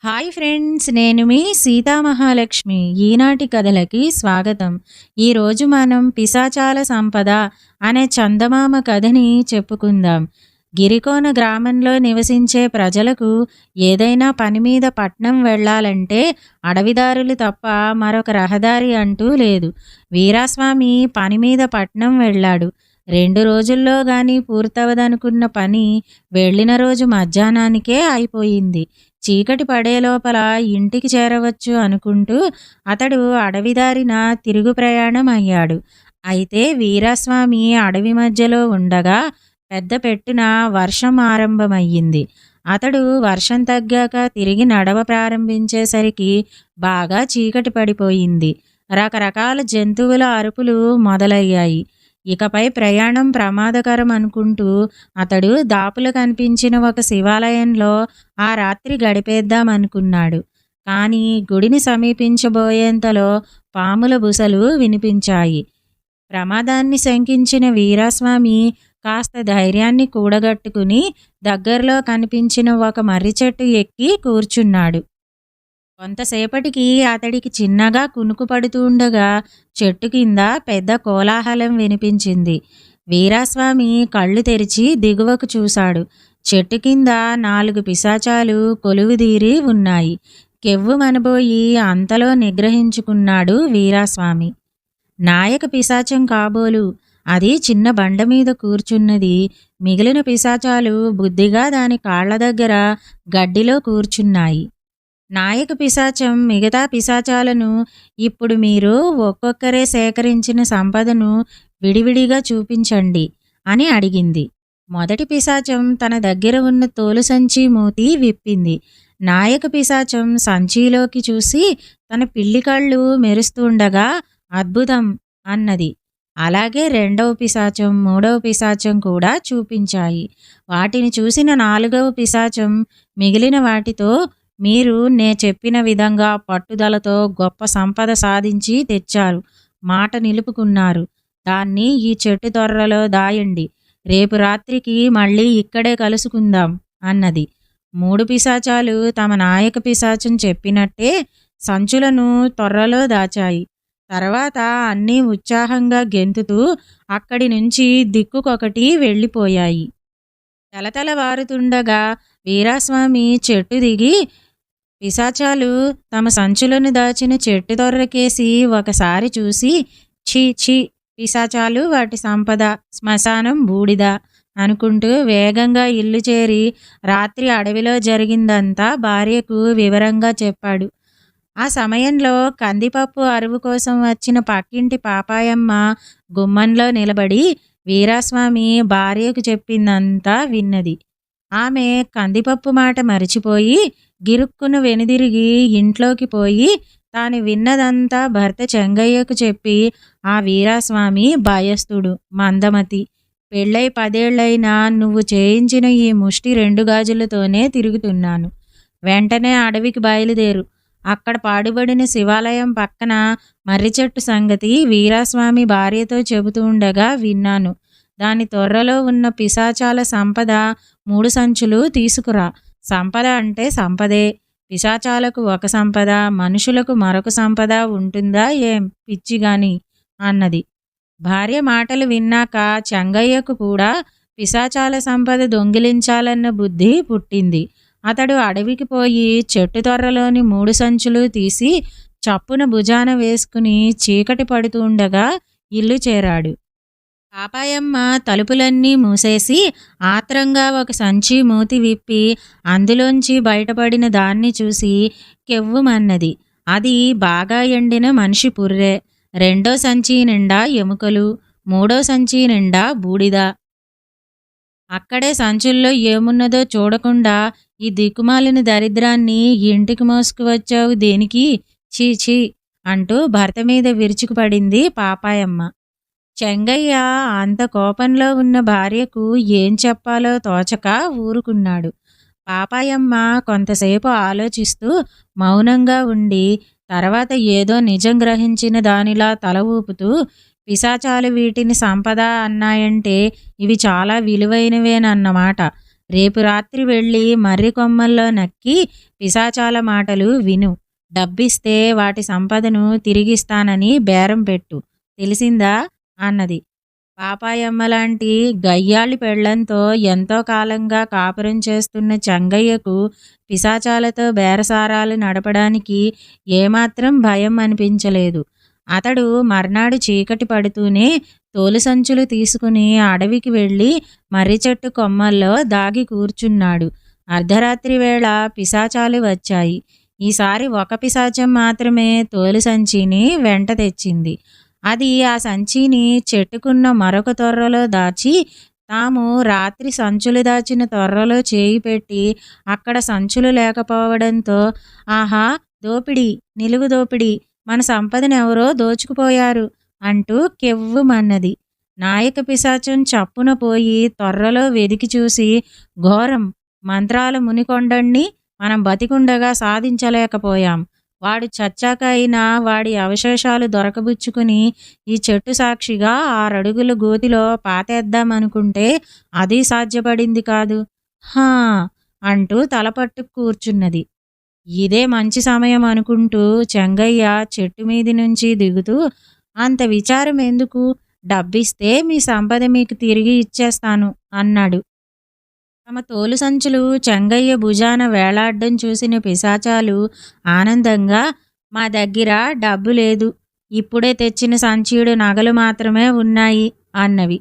Hi friends, నేను మీ సీతామహాలక్ష్మి. ఈనాటి కథలకి స్వాగతం. ఈరోజు మనం పిశాచాల సంపద అనే చందమామ కథని చెప్పుకుందాం. గిరికోన గ్రామంలో నివసించే ప్రజలకు ఏదైనా పని మీద పట్నం వెళ్ళాలంటే అడవిదారులు తప్ప మరొక రహదారి అంటూ లేదు. వీరాస్వామి పని మీద పట్నం వెళ్ళాడు. 2 రోజుల్లో గాని పూర్తవదనుకున్న పని వెళ్ళిన రోజు మధ్యాహ్నానికే అయిపోయింది. చీకటి పడే లోపల ఇంటికి చేరవచ్చు అనుకుంటూ అతడు అడవిదారిన తిరుగు ప్రయాణం అయ్యాడు. అయితే వీరాస్వామి అడవి మధ్యలో ఉండగా పెద్ద పెట్టున వర్షం ఆరంభమయ్యింది. అతడు వర్షం తగ్గాక తిరిగి నడవ ప్రారంభించేసరికి బాగా చీకటి పడిపోయింది. రకరకాల జంతువుల అరుపులు మొదలయ్యాయి. ఇకపై ప్రయాణం ప్రమాదకరం అనుకుంటూ అతడు దాపులు కనిపించిన ఒక శివాలయంలో ఆ రాత్రి గడిపేద్దామనుకున్నాడు. కానీ గుడిని సమీపించబోయేంతలో పాముల బుసలు వినిపించాయి. ప్రమాదాన్ని శంకించిన వీరాస్వామి కాస్త ధైర్యాన్ని కూడగట్టుకుని దగ్గరలో కనిపించిన ఒక మర్రి చెట్టు ఎక్కి కూర్చున్నాడు. కొంతసేపటికి అతడికి చిన్నగా కునుకు పడుతుండగా చెట్టు కింద పెద్ద కోలాహలం వినిపించింది. వీరాస్వామి కళ్ళు తెరిచి దిగువకు చూశాడు. చెట్టు కింద 4 పిశాచాలు కొలువుదీరి ఉన్నాయి. కెవ్వు మనబోయి అంతలో నిగ్రహించుకున్నాడు వీరాస్వామి. నాయక పిశాచం కాబోలు. అది చిన్న బండ మీద కూర్చున్నది. మిగిలిన పిశాచాలు బుద్ధిగా దాని కాళ్ల దగ్గర గడ్డిలో కూర్చున్నాయి. నాయక పిశాచం మిగతా పిశాచాలను, ఇప్పుడు మీరు ఒక్కొక్కరే సేకరించిన సంపదను విడివిడిగా చూపించండి అని అడిగింది. మొదటి పిశాచం తన దగ్గర ఉన్న తోలు సంచి మూతి విప్పింది. నాయక పిశాచం సంచిలోకి చూసి తన పిల్లి కళ్ళు మెరుస్తుండగా అద్భుతం అన్నది. అలాగే రెండవ పిశాచం, మూడవ పిశాచం కూడా చూపించాయి. వాటిని చూసిన 4వ పిశాచం మిగిలిన వాటితో, మీరు నే చెప్పిన విధంగా పట్టుదలతో గొప్ప సంపద సాధించి తెచ్చారు. మాట నిలుపుకున్నారు. దాన్ని ఈ చెట్టు తొర్రలో దాయండి. రేపు రాత్రికి మళ్ళీ ఇక్కడే కలుసుకుందాం అన్నది. 3 పిశాచాలు తమ నాయక పిశాచం చెప్పినట్టే సంచులను తొర్రలో దాచాయి. తర్వాత అన్నీ ఉత్సాహంగా గెంతుతూ అక్కడి నుంచి దిక్కుకొకటి వెళ్ళిపోయాయి. తలతలవారుతుండగా వీరాస్వామి చెట్టు దిగి పిశాచాలు తమ సంచులను దాచిన చెట్టు తొర్రకేసి ఒకసారి చూసి, ఛీ ఛీ, పిశాచాలు, వాటి సంపద, శ్మశానం, బూడిద అనుకుంటూ వేగంగా ఇల్లు చేరి రాత్రి అడవిలో జరిగిందంతా భార్యకు వివరంగా చెప్పాడు. ఆ సమయంలో కందిపప్పు అరువు కోసం వచ్చిన పక్కింటి పాపాయమ్మ గుమ్మంలో నిలబడి వీరాస్వామి భార్యకు చెప్పిందంతా విన్నది. ఆమె కందిపప్పు మాట మరిచిపోయి గిరుక్కును వెనుదిరిగి ఇంట్లోకి పోయి తాను విన్నదంతా భర్త చెంగయ్యకు చెప్పి, ఆ వీరాస్వామి భయస్థుడు, మందమతి. పెళ్ళై 10 ఏళ్లైనా నువ్వు చేయించిన ఈ ముష్టి 2 గాజులతోనే తిరుగుతున్నాను. వెంటనే అడవికి బయలుదేరు. అక్కడ పాడుబడిన శివాలయం పక్కన మర్రి చెట్టు సంగతి వీరాస్వామి భార్యతో చెబుతుండగా విన్నాను. దాని తొర్రలో ఉన్న పిశాచాల సంపద 3 సంచులు తీసుకురా. సంపద అంటే సంపదే. పిశాచాలకు ఒక సంపద, మనుషులకు మరొక సంపద ఉంటుందా ఏం పిచ్చిగాని అన్నది. భార్య మాటలు విన్నాక చెంగయ్యకు కూడా పిశాచాల సంపద దొంగిలించాలన్న బుద్ధి పుట్టింది. అతడు అడవికి పోయి చెట్టు తొర్రలోని 3 సంచులు తీసి చప్పున భుజాన వేసుకుని చీకటి పడుతుండగా ఇల్లు చేరాడు. పాపాయమ్మ తలుపులన్నీ మూసేసి ఆత్రంగా ఒక సంచి మూతి విప్పి అందులోంచి బయటపడిన దాన్ని చూసి కెవ్వుమన్నది. అది బాగా ఎండిన మనిషి పుర్రె. 2వ సంచి నిండా ఎముకలు, 3వ సంచి నిండా బూడిద. అక్కడే సంచుల్లో ఏమున్నదో చూడకుండా, ఈ దిక్కుమాలిన దరిద్రాన్ని ఇంటికి మోసుకువచ్చావు దేనికి? ఛీ ఛీ అంటూ భర్త మీద విరుచుకుపడింది పాపాయమ్మ. చెంగయ్య అంత కోపంలో ఉన్న భార్యకు ఏం చెప్పాలో తోచక ఊరుకున్నాడు. పాపాయమ్మ కొంతసేపు ఆలోచిస్తూ మౌనంగా ఉండి తర్వాత ఏదో నిజం గ్రహించిన దానిలా తల ఊపుతూ, పిశాచాలు వీటిని సంపద అన్నాయంటే ఇవి చాలా విలువైనవేనన్నమాట. రేపు రాత్రి వెళ్ళి మర్రి కొమ్మల్లో నక్కి పిశాచాల మాటలు విను. డబ్బిస్తే వాటి సంపదను తిరిగిస్తానని బేరం పెట్టు. తెలిసిందా అన్నది. పాపాయమ్మలాంటి గయ్యాళి పెళ్ళంతో ఎంతో కాలంగా కాపురం చేస్తున్న చెంగయ్యకు పిశాచాలతో బేరసారాలు నడపడానికి ఏమాత్రం భయం అనిపించలేదు. అతడు మర్నాడు చీకటి పడుతూనే తోలు సంచులు తీసుకుని అడవికి వెళ్ళి మర్రి చెట్టు కొమ్మల్లో దాగి కూర్చున్నాడు. అర్ధరాత్రి వేళ పిశాచాలు వచ్చాయి. ఈసారి ఒక పిశాచం మాత్రమే తోలు సంచిని వెంట తెచ్చింది. అది ఆ సంచిని చెట్టుకున్న మరొక తొర్రలో దాచి తాము రాత్రి సంచులు దాచిన తొర్రలో చేయి పెట్టి అక్కడ సంచులు లేకపోవడంతో, ఆహా, దోపిడీ, నిలువు దోపిడీ, మన సంపదనెవరో దోచుకుపోయారు అంటూ కెవ్వుమన్నది. నాయక పిశాచం చప్పున పోయి తొర్రలో వెదికి చూసి, ఘోరం, మంత్రాల మునికొండణ్ణి మనం బతికుండగా సాధించలేకపోయాం. వాడు చచ్చాక అయినా వాడి అవశేషాలు దొరకబుచ్చుకుని ఈ చెట్టు సాక్షిగా 6 అడుగుల గోతిలో పాతేద్దామనుకుంటే అది సాధ్యపడింది కాదు. హా అంటూ తలపట్టు కూర్చున్నది. ఇదే మంచి సమయం అనుకుంటూ చెంగయ్య చెట్టు మీది నుంచి దిగుతూ, అంత విచారం ఎందుకు, డబ్బిస్తే మీ సంపద మీకు తిరిగి ఇచ్చేస్తాను అన్నాడు. తమ తోలు సంచులు చెంగయ్య భుజాన వేలాడ్డం చూసిన పిశాచాలు ఆనందంగా, మా దగ్గర డబ్బు లేదు, ఇప్పుడే తెచ్చిన సంచీడు నగలు మాత్రమే ఉన్నాయి అన్నవి.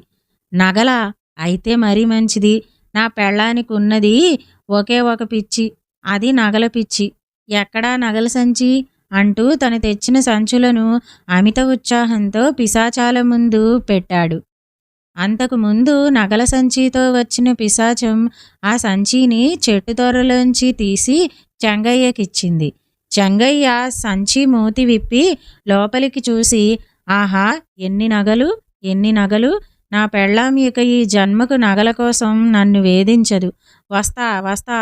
నగలా? అయితే మరీ మంచిది. నా పెళ్ళానికి ఉన్నది ఒకే ఒక పిచ్చి, అది నగల పిచ్చి. ఎక్కడా నగల సంచి అంటూ తను తెచ్చిన సంచులను అమిత ఉత్సాహంతో పిశాచాల ముందు పెట్టాడు. అంతకుముందు నగల సంచితో వచ్చిన పిశాచం ఆ సంచిని చెట్టు తొర్రలోంచి తీసి చెంగయ్యకిచ్చింది. చెంగయ్య సంచి మూతి విప్పి లోపలికి చూసి, ఆహా, ఎన్ని నగలు, ఎన్ని నగలు! నా పెళ్ళాం ఇక ఈ జన్మకు నగల కోసం నన్ను వేధించదు. వస్తా వస్తా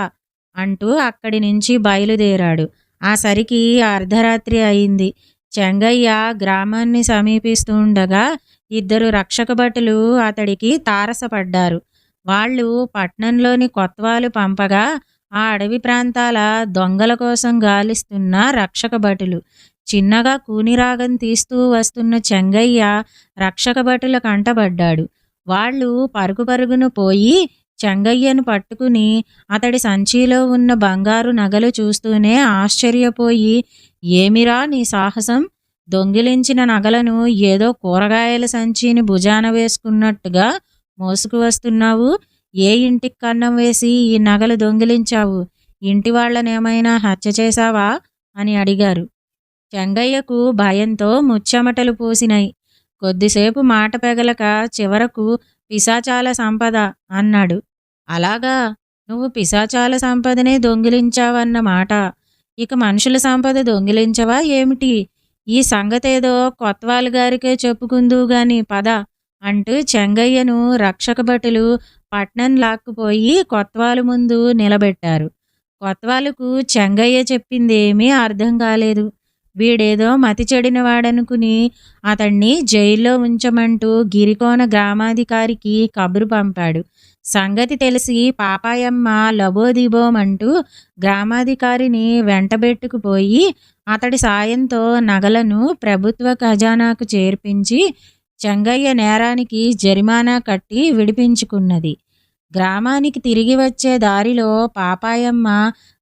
అంటూ అక్కడి నుంచి బయలుదేరాడు. ఆ సరికి అర్ధరాత్రి అయింది. చెంగయ్య గ్రామాన్ని సమీపిస్తూ ఉండగా 2 రక్షక భటులు అతడికి తారసపడ్డారు. వాళ్ళు పట్నంలోని కొత్వాలు పంపగా ఆ అడవి ప్రాంతాల దొంగల కోసం గాలిస్తున్న రక్షక భటులు. చిన్నగా కూనిరాగం తీస్తూ వస్తున్న చెంగయ్య రక్షక భటుల కంటబడ్డాడు. వాళ్ళు పరుగు పరుగున పోయి చెంగయ్యను పట్టుకుని అతడి సంచిలో ఉన్న బంగారు నగలు చూస్తూనే ఆశ్చర్యపోయి, ఏమిరా నీ సాహసం? దొంగిలించిన నగలను ఏదో కూరగాయల సంచిని భుజాన వేసుకున్నట్టుగా మోసుకు వస్తున్నావు. ఏ ఇంటికి కన్నం వేసి ఈ నగలు దొంగిలించావు? ఇంటి వాళ్ళనేమైనా హత్య చేశావా అని అడిగారు. చెంగయ్యకు భయంతో ముచ్చెమటలు పోసినాయి. కొద్దిసేపు మాట పెగలక చివరకు పిశాచాల సంపద అన్నాడు. అలాగా, నువ్వు పిశాచాల సంపదనే దొంగిలించావన్నమాట. ఇక మనుషుల సంపద దొంగిలించవా ఏమిటి? ఈ సంగతేదో కొత్వాల్ గారికే చెప్పుకుందువు గాని పద అంటూ చెంగయ్యను రక్షక భటులు పట్నం లాక్కుపోయి కొత్వాలు ముందు నిలబెట్టారు. కొత్వాలుకు చెంగయ్య చెప్పిందేమీ అర్థం కాలేదు. వీడేదో మతి చెడిన వాడనుకుని అతన్ని జైల్లో ఉంచమంటూ గిరికోన గ్రామాధికారికి కబురు పంపాడు. సంగతి తెలిసి పాపాయమ్మ లబోదిబోమంటూ గ్రామాధికారిని వెంటబెట్టుకుపోయి అతడి సాయంతో నగలను ప్రభుత్వ ఖజానాకు చేర్పించి చెంగయ్య నేరానికి జరిమానా కట్టి విడిపించుకున్నది. గ్రామానికి తిరిగి వచ్చే దారిలో పాపాయమ్మ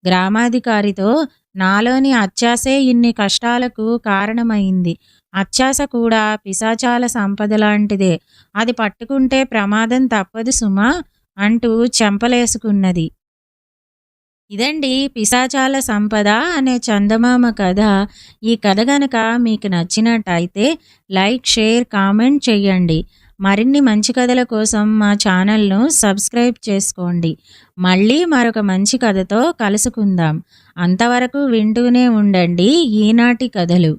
గ్రామాధికారితో, నాలోని అత్యాసే ఇన్ని కష్టాలకు కారణమైంది. అత్యాస కూడా పిశాచాల సంపద లాంటిదే. అది పట్టుకుంటే ప్రమాదం తప్పదు సుమా అంటూ చెంపలేసుకున్నది. ఇదండి పిశాచాల సంపద అనే చందమామ కథ. ఈ కథ గనక మీకు నచ్చినట్టయితే లైక్, షేర్, కామెంట్ చేయండి. మరిన్ని మంచి కథల కోసం మా ఛానల్ను సబ్స్క్రైబ్ చేసుకోండి. మళ్ళీ మరొక మంచి కథతో కలుసుకుందాం. అంతవరకు వింటూనే ఉండండి ఈనాటి కథలు.